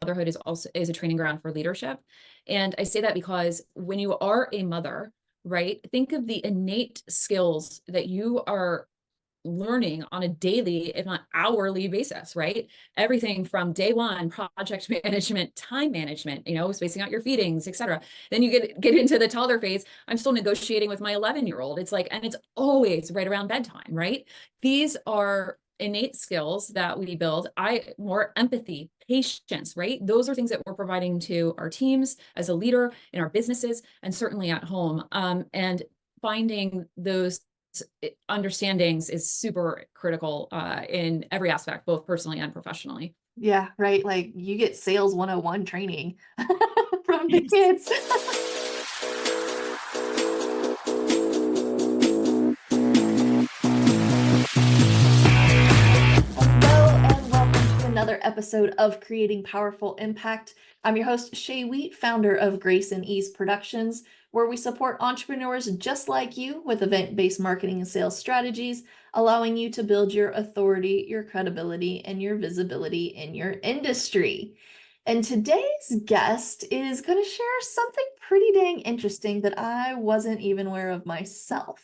motherhood is a training ground for leadership. And I say that because when you are a mother, right, think of the innate skills that you are learning on a daily, if not hourly basis, right? Everything from day one, project management, time management, spacing out your feedings, etc. Then you get into the toddler phase. I'm still negotiating with my 11-year-old. It's like, and it's always right around bedtime, right? These are innate skills that we build. More empathy, patience, right? Those are things that we're providing to our teams as a leader in our businesses and certainly at home. And finding those understandings is super critical in every aspect, both personally and professionally. Yeah, right. Like you get sales 101 training from the kids. Hello and welcome to another episode of Creating Powerful Impact. I'm your host, Shay Wheat, founder of Grace and Ease Productions, where we support entrepreneurs just like you with event-based marketing and sales strategies, allowing you to build your authority, your credibility, and your visibility in your industry. And today's guest is going to share something pretty dang interesting that I wasn't even aware of myself.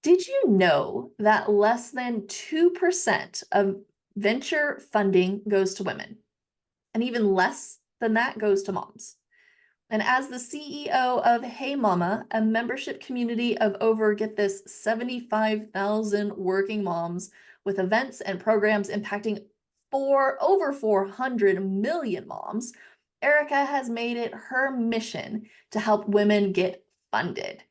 Did you know that less than 2% of venture funding goes to women? And even less than that goes to moms. And as the CEO of HeyMama, a membership community of over, get this, 75,000 working moms with events and programs impacting over 400 million moms, Erika has made it her mission to help women get funded.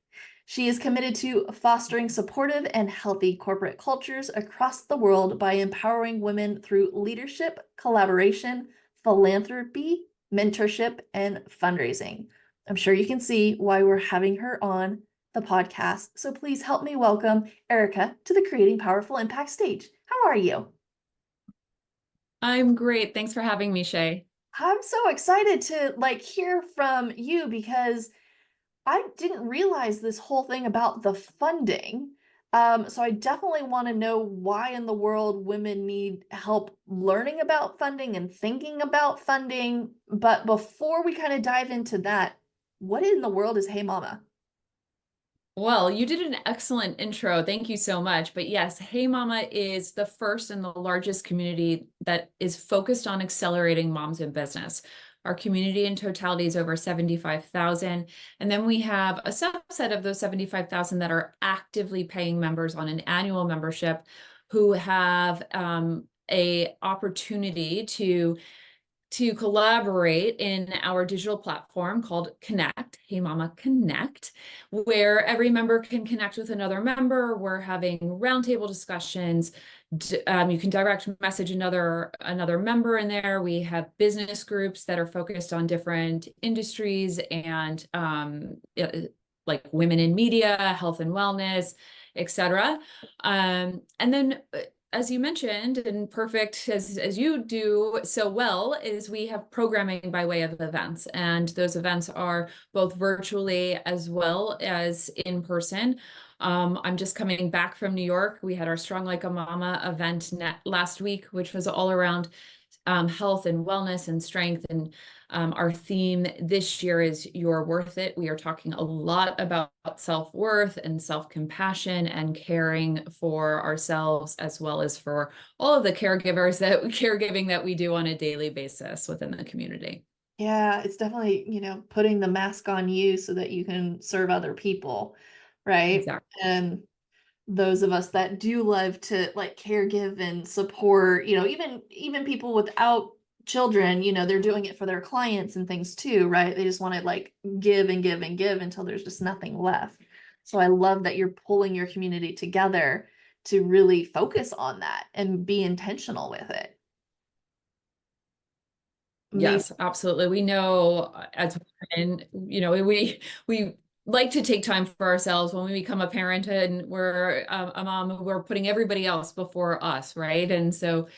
She is committed to fostering supportive and healthy corporate cultures across the world by empowering women through leadership, collaboration, philanthropy, mentorship, and fundraising. I'm sure you can see why we're having her on the podcast. So please help me welcome Erika to the Creating Powerful Impact stage. How are you? I'm great. Thanks for having me, Shay. I'm so excited to hear from you because I didn't realize this whole thing about the funding. So I definitely want to know why in the world women need help learning about funding and thinking about funding. But before we kind of dive into that, what in the world is HeyMama? Well, you did an excellent intro. Thank you so much. But yes, HeyMama is the first and the largest community that is focused on accelerating moms in business. Our community in totality is over 75,000. And then we have a subset of those 75,000 that are actively paying members on an annual membership who have a opportunity to collaborate in our digital platform called Connect, HeyMama Connect, where every member can connect with another member. We're having roundtable discussions. You can direct message another member in there. We have business groups that are focused on different industries and like women in media, health and wellness, etc. And then as you mentioned, and perfect as you do so well, is we have programming by way of events. And those events are both virtually as well as in person. I'm just coming back from New York. We had our Strong Like a Mama event last week, which was all around health and wellness and strength. And our theme this year is You're Worth It. We are talking a lot about self-worth and self-compassion and caring for ourselves, as well as for all of the caregiving that we do on a daily basis within the community. Yeah, it's definitely, putting the mask on you so that you can serve other people, right? Exactly. And those of us that do love to caregive and support, even people without children, they're doing it for their clients and things too, right? They just want to give and give and give until there's just nothing left. So I love that you're pulling your community together to really focus on that and be intentional with it. Yes, absolutely. We know as women, we like to take time for ourselves when we become a parent and we're a mom, we're putting everybody else before us, right? And so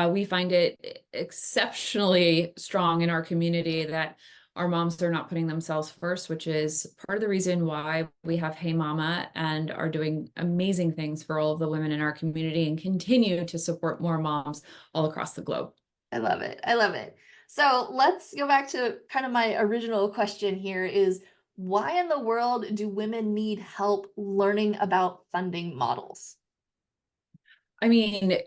we find it exceptionally strong in our community that our moms are not putting themselves first, which is part of the reason why we have HeyMama and are doing amazing things for all of the women in our community and continue to support more moms all across the globe. I love it. I love it. So let's go back to kind of my original question here is why in the world do women need help learning about funding models? I mean,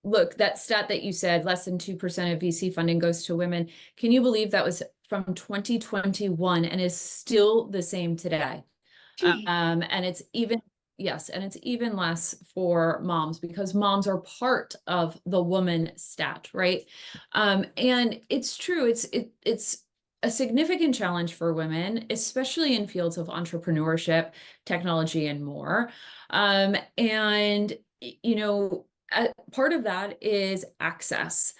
look, that stat that you said, less than 2% of VC funding goes to women. Can you believe that was from 2021 and is still the same today? Gee. And it's even, yes, and it's even less for moms because moms are part of the woman stat, right? And it's true, it's a significant challenge for women, especially in fields of entrepreneurship, technology, and more. And you know, part of that is access.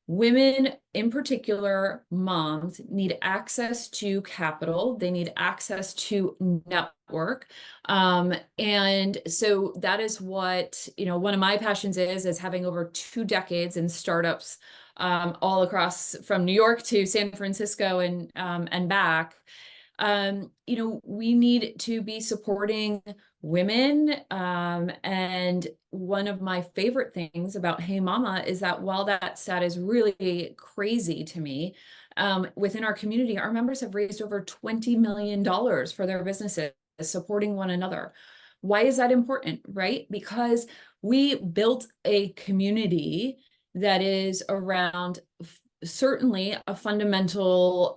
Women, in particular, moms, need access to capital. They need access to network. And so that is what, one of my passions is having over 2 decades in startups all across from New York to San Francisco and back. We need to be supporting women. And one of my favorite things about HeyMama is that while that stat is really crazy to me, within our community, our members have raised over $20 million for their businesses, supporting one another. Why is that important, right? Because we built a community that is around certainly a fundamental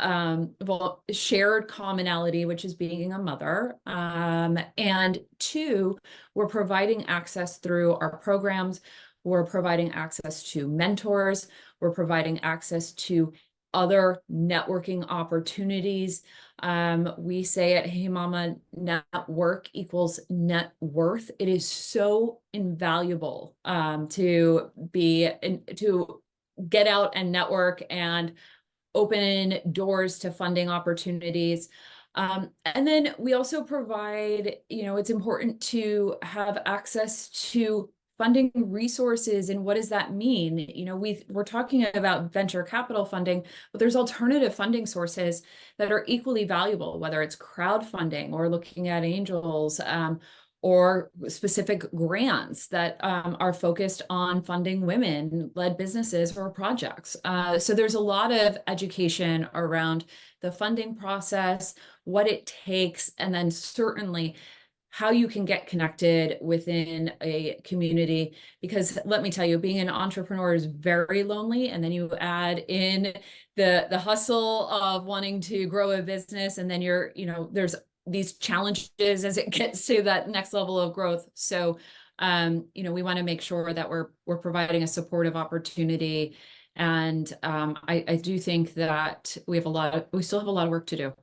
shared commonality, which is being a mother. And two, we're providing access through our programs. We're providing access to mentors. We're providing access to other networking opportunities. We say at HeyMama, network equals net worth. It is so invaluable to get out and network and open doors to funding opportunities. And then we also provide, it's important to have access to funding resources. And what does that mean? We're talking about venture capital funding, but there's alternative funding sources that are equally valuable, whether it's crowdfunding or looking at angels, or specific grants that are focused on funding women-led businesses or projects. So there's a lot of education around the funding process, what it takes, and then certainly how you can get connected within a community. Because let me tell you, being an entrepreneur is very lonely. And then you add in the hustle of wanting to grow a business, and then there's these challenges as it gets to that next level of growth. So, we want to make sure that we're providing a supportive opportunity. And I do think that we still have a lot of work to do.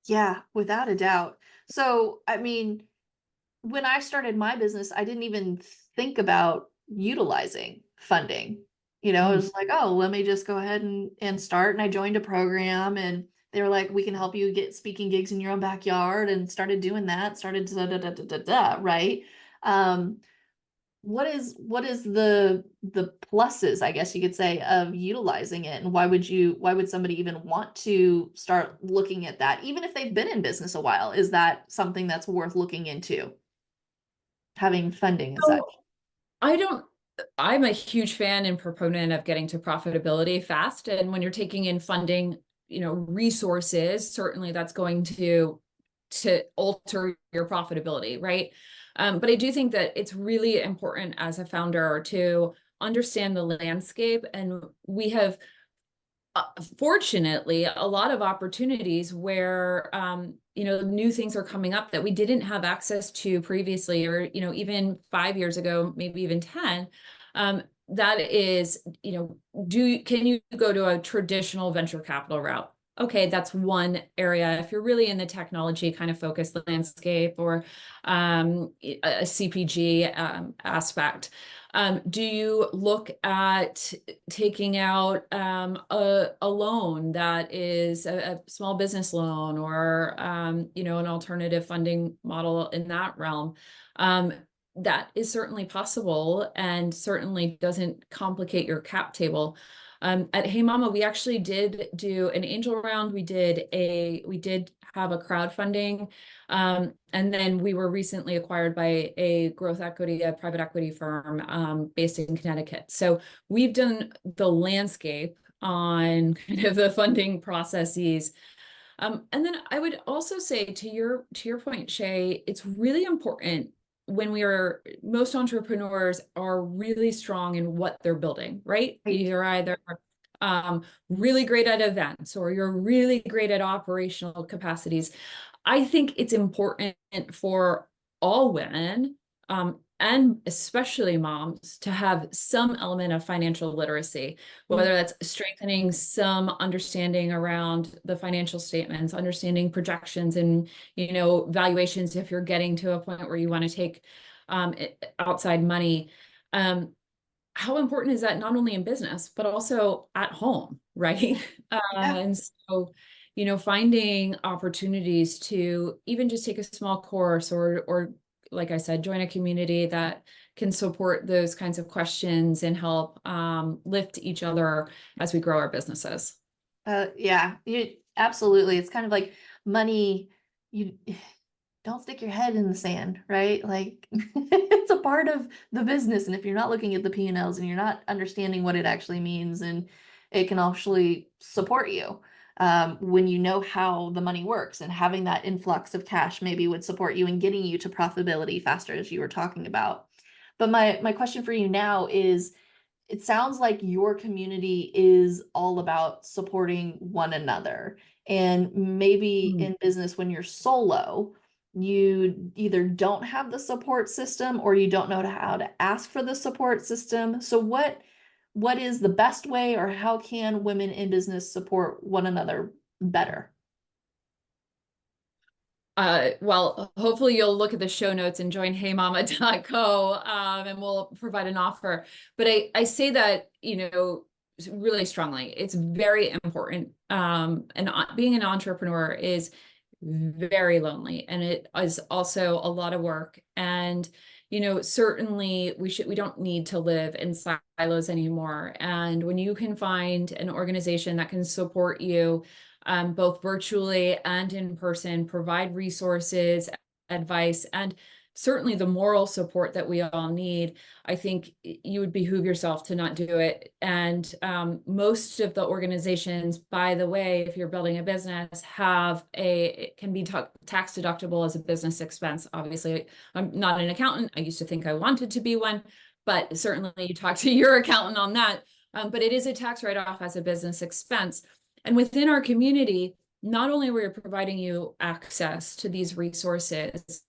Yeah, without a doubt. So, I mean, when I started my business, I didn't even think about utilizing funding. It Mm. was like, oh, let me just go ahead and start. And I joined a program and they were like, we can help you get speaking gigs in your own backyard, and started doing that, started da da da da da da, right? Um, what is the pluses, I guess you could say, of utilizing it, and why would somebody even want to start looking at that, even if they've been in business a while? Is that something that's worth looking into, having funding and such? So I don't, I'm a huge fan and proponent of getting to profitability fast. And when you're taking in funding, resources, certainly that's going to alter your profitability, right? But I do think that it's really important as a founder to understand the landscape. And we have, fortunately, a lot of opportunities where, new things are coming up that we didn't have access to previously, or, even 5 years ago, maybe even 10. That is, can you go to a traditional venture capital route? Okay, that's one area. If you're really in the technology kind of focused landscape, or a CPG aspect, do you look at taking out a loan that is a small business loan, or an alternative funding model in that realm? That is certainly possible and certainly doesn't complicate your cap table. At HeyMama, we actually did do an angel round. We did have a crowdfunding, and then we were recently acquired by a private equity firm based in Connecticut. So we've done the landscape on kind of the funding processes. And then I would also say to your point, Shay, it's really important when most entrepreneurs are really strong in what they're building, right? Right. You're either really great at events or you're really great at operational capacities. I think it's important for all women, and especially moms, to have some element of financial literacy, whether that's strengthening some understanding around the financial statements, understanding projections and, valuations if you're getting to a point where you want to take outside money. How important is that not only in business, but also at home, right? Yeah. And so, finding opportunities to even just take a small course or like I said, join a community that can support those kinds of questions and help lift each other as we grow our businesses. Yeah, absolutely. It's kind of like money. You don't stick your head in the sand, right? Like it's a part of the business. And if you're not looking at the P&Ls and you're not understanding what it actually means, and it can actually support you when you know how the money works, and having that influx of cash maybe would support you in getting you to profitability faster, as you were talking about. But my question for you now is, it sounds like your community is all about supporting one another. And maybe Mm. in business, when you're solo, you either don't have the support system or you don't know how to ask for the support system. So what is the best way, or how can women in business support one another better? Well, hopefully you'll look at the show notes and join heymama.co, and we'll provide an offer. But I say that, really strongly. It's very important. And being an entrepreneur is very lonely, and it is also a lot of work. And, certainly we don't need to live in silos anymore. And when you can find an organization that can support you, both virtually and in person, provide resources, advice, and certainly the moral support that we all need, I think you would behoove yourself to not do it. And most of the organizations, by the way, if you're building a business, it can be tax deductible as a business expense. Obviously, I'm not an accountant. I used to think I wanted to be one, but certainly you talk to your accountant on that. But it is a tax write-off as a business expense. And within our community, not only are we providing you access to these resources,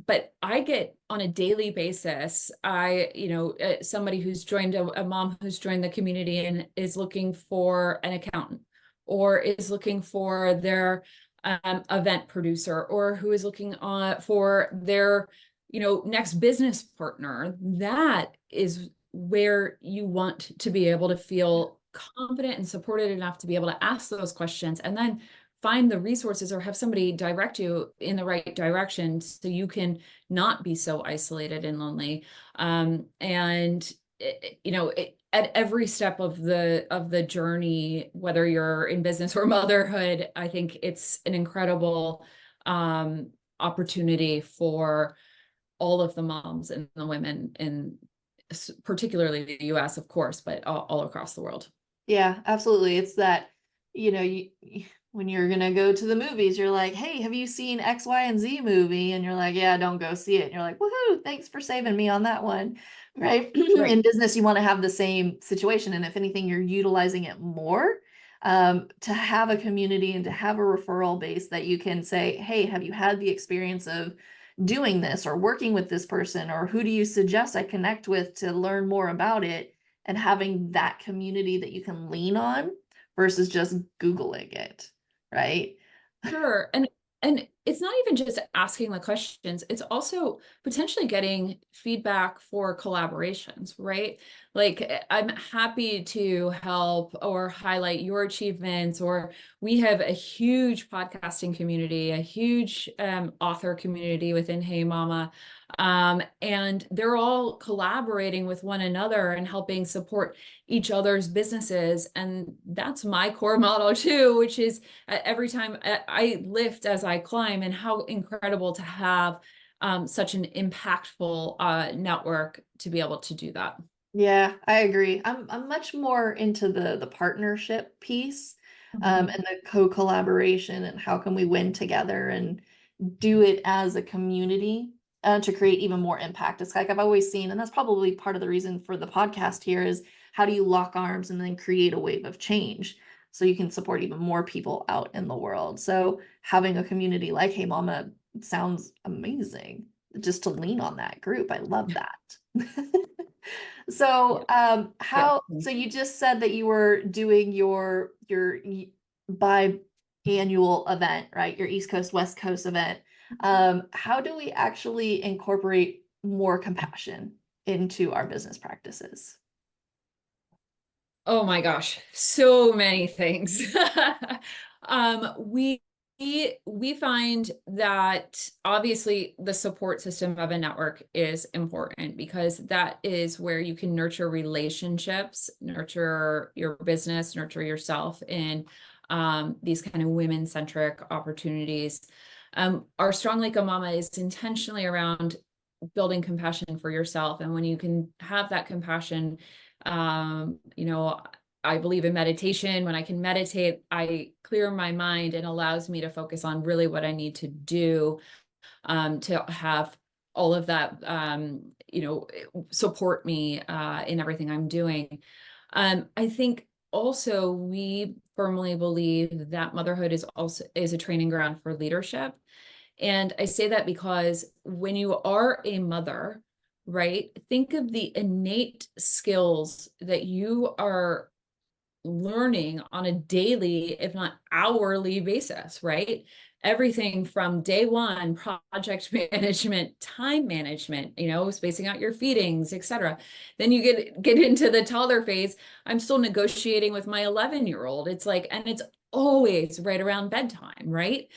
but I get on a daily basis, somebody who's joined, a mom who's joined the community and is looking for an accountant, or is looking for their event producer, or who is looking for their, next business partner. That is where you want to be able to feel confident and supported enough to be able to ask those questions, and then find the resources or have somebody direct you in the right direction so you can not be so isolated and lonely. And at every step of the journey, whether you're in business or motherhood, I think it's an incredible opportunity for all of the moms and the women in particularly the US, of course, but all across the world. Yeah, absolutely. It's that, when you're gonna go to the movies, you're like, hey, have you seen X, Y, and Z movie? And you're like, yeah, don't go see it. And you're like, woohoo, thanks for saving me on that one. Right. In Right. business, you want to have the same situation. And if anything, you're utilizing it more, to have a community and to have a referral base that you can say, hey, have you had the experience of doing this or working with this person? Or who do you suggest I connect with to learn more about it? And having that community that you can lean on versus just Googling it, right? Sure. And it's not even just asking the questions, it's also potentially getting feedback for collaborations, right? Like I'm happy to help or highlight your achievements, or we have a huge podcasting community, a huge author community within Hey Mama. And they're all collaborating with one another and helping support each other's businesses. And that's my core model too, which is every time I lift as I climb, and how incredible to have such an impactful network to be able to do that. Yeah, I agree. I'm much more into the partnership piece, and Mhm. the co-collaboration and how can we win together and do it as a community, to create even more impact. It's like I've always seen, and that's probably part of the reason for the podcast here is how do you lock arms and then create a wave of change so you can support even more people out in the world. So having a community like Hey Mama sounds amazing. Just to lean on that group. I love that. Yeah. So, Yeah. so you just said that you were doing your biannual event, right? Your East Coast, West Coast event. How do we actually incorporate more compassion into our business practices? Oh my gosh, so many things. Um, we we find that obviously the support system of a network is important because that is where you can nurture relationships, nurture your business, nurture yourself in these kind of women-centric opportunities. Our Strong Like a Mama is intentionally around building compassion for yourself. And when you can have that compassion, you know, I believe in meditation. When I can meditate, I clear my mind and allows me to focus on really what I need to do, to have all of that, support me in everything I'm doing. I think also we firmly believe that motherhood is a training ground for leadership. And I say that because when you are a mother, right, think of the innate skills that you are learning on a daily, if not hourly basis, right? Everything from day one, project management, time management, spacing out your feedings, etc. Then you get into the toddler phase. I'm still negotiating with my 11-year-old. It's like, and it's always right around bedtime, right?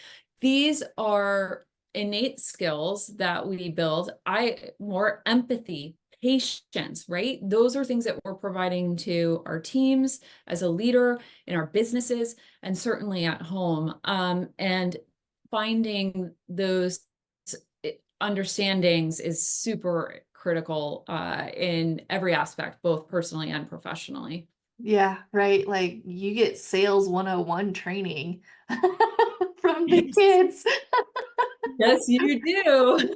These are innate skills that we build. More empathy, patience, right? Those are things that we're providing to our teams as a leader in our businesses and certainly at home. And finding those understandings is super critical in every aspect, both personally and professionally. Yeah, right. Like you get sales 101 training from the Yes, kids. yes, you do.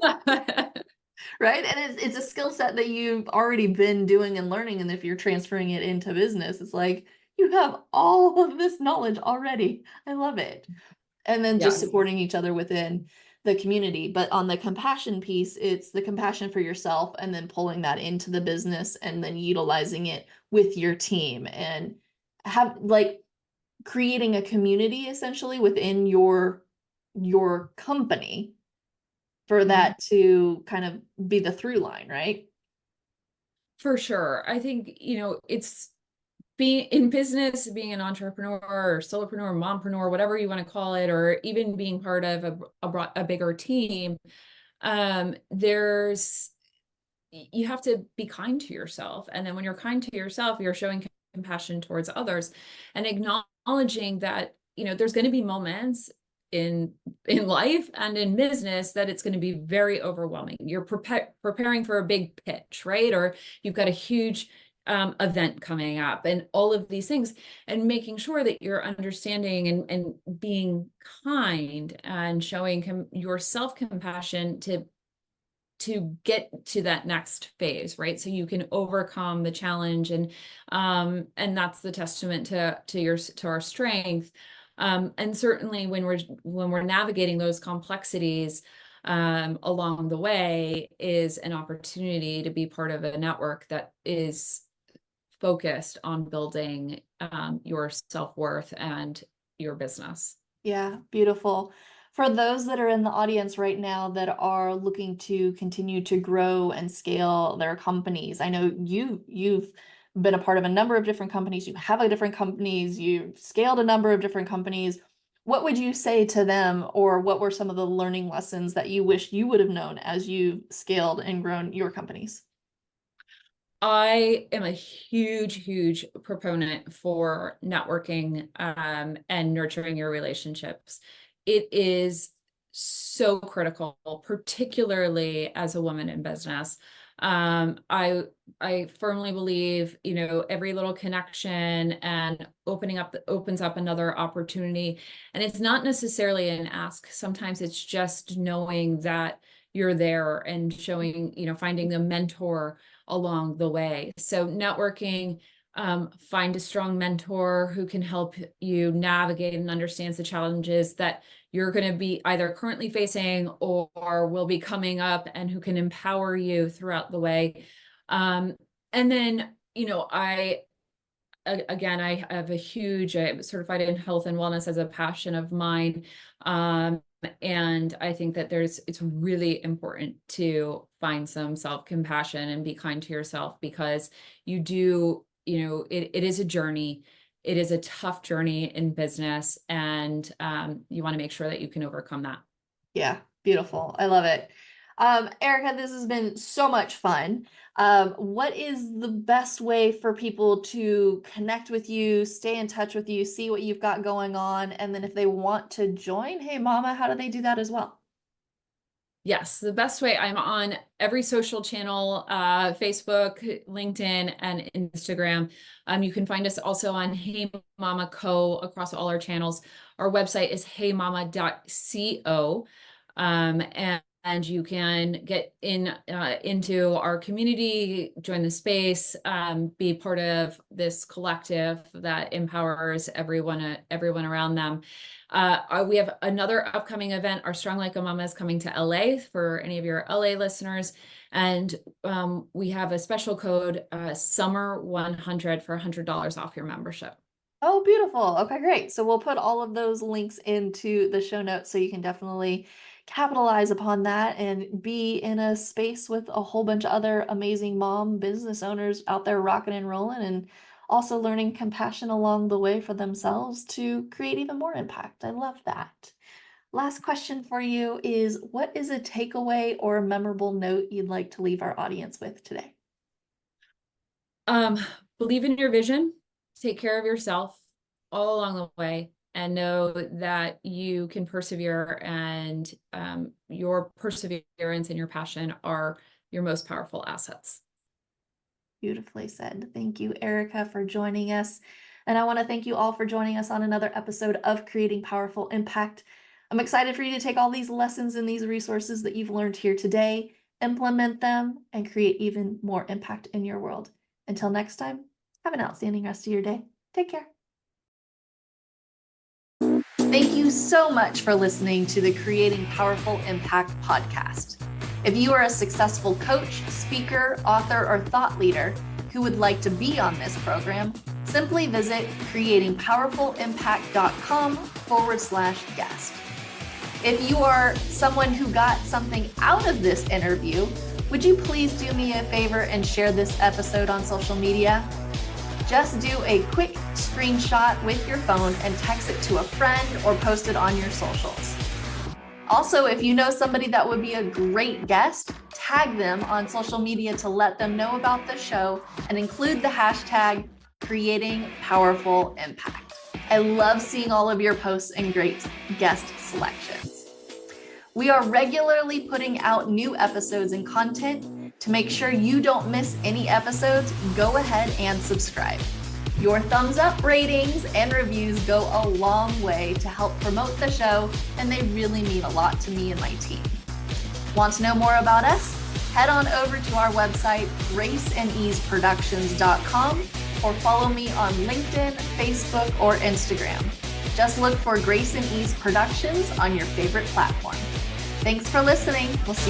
Right? And it's a skill set that you've already been doing and learning. And if you're transferring it into business, it's like you have all of this knowledge already. I love it. And then just Yes. supporting each other within the community. But on the compassion piece, it's the compassion for yourself and then pulling that into the business and then utilizing it with your team and have like creating a community essentially within your company for Mhm. that to kind of be the through line, right? For sure. I think, it's being in business, being an entrepreneur or solopreneur, mompreneur, whatever you want to call it, or even being part of a bigger team, there's you have to be kind to yourself. And then when you're kind to yourself, you're showing compassion towards others and acknowledging that, there's going to be moments in life and in business that it's going to be very overwhelming. You're preparing for a big pitch, right? Or you've got a huge event coming up and all of these things, and making sure that you're understanding and being kind and showing your self-compassion to get to that next phase, right? So you can overcome the challenge, and that's the testament to our strength. And certainly when we're navigating those complexities along the way is an opportunity to be part of a network that is focused on building your self-worth and your business. Yeah, beautiful. For those that are in the audience right now that are looking to continue to grow and scale their companies, I know you've been a part of a number of different companies, you have a different companies, you've scaled a number of different companies. What would you say to them, or what were some of the learning lessons that you wish you would have known as you scaled and grown your companies? I am a huge, huge proponent for networking and nurturing your relationships. It is so critical, particularly as a woman in business. I firmly believe, every little connection and opens up another opportunity. And it's not necessarily an ask. Sometimes it's just knowing that you're there and showing, finding a mentor along the way. So networking, find a strong mentor who can help you navigate and understands the challenges that you're going to be either currently facing or will be coming up, and who can empower you throughout the way. And then, I have I'm certified in health and wellness as a passion of mine. And I think that it's really important to find some self-compassion and be kind to yourself, because you do, it is a journey. It is a tough journey in business, and you want to make sure that you can overcome that. Yeah, beautiful. I love it. Erika, this has been so much fun. What is the best way for people to connect with you, stay in touch with you, see what you've got going on? And then if they want to join Hey Mama, how do they do that as well? Yes, the best way, I'm on every social channel, Facebook, LinkedIn, and Instagram. You can find us also on Hey Mama Co. across all our channels. Our website is heymama.co. And you can get into our community, join the space, be part of this collective that empowers everyone around them. We have another upcoming event. Our Strong Like a Mama is coming to LA for any of your LA listeners. And we have a special code, Summer 100, for $100 off your membership. Oh, beautiful. Okay, great. So we'll put all of those links into the show notes so you can definitely capitalize upon that and be in a space with a whole bunch of other amazing mom business owners out there rocking and rolling, and also learning compassion along the way for themselves to create even more impact. I love that. Last question for you is, what is a takeaway or a memorable note you'd like to leave our audience with today? Believe in your vision, take care of yourself all along the way, and know that you can persevere, and your perseverance and your passion are your most powerful assets. Beautifully said. Thank you, Erika, for joining us. And I want to thank you all for joining us on another episode of Creating Powerful Impact. I'm excited for you to take all these lessons and these resources that you've learned here today, implement them, and create even more impact in your world. Until next time, have an outstanding rest of your day. Take care. Thank you so much for listening to the Creating Powerful Impact podcast. If you are a successful coach, speaker, author, or thought leader who would like to be on this program, simply visit creatingpowerfulimpact.com/guest. If you are someone who got something out of this interview, would you please do me a favor and share this episode on social media? Just do a quick screenshot with your phone and text it to a friend or post it on your socials. Also, if you know somebody that would be a great guest, tag them on social media to let them know about the show and include the hashtag Creating Powerful Impact. I love seeing all of your posts and great guest selections. We are regularly putting out new episodes and content. To make sure you don't miss any episodes, go ahead and subscribe. Your thumbs up, ratings, and reviews go a long way to help promote the show, and they really mean a lot to me and my team. Want to know more about us? Head on over to our website, graceandeaseproductions.com, or follow me on LinkedIn, Facebook, or Instagram. Just look for Grace and Ease Productions on your favorite platform. Thanks for listening. We'll see you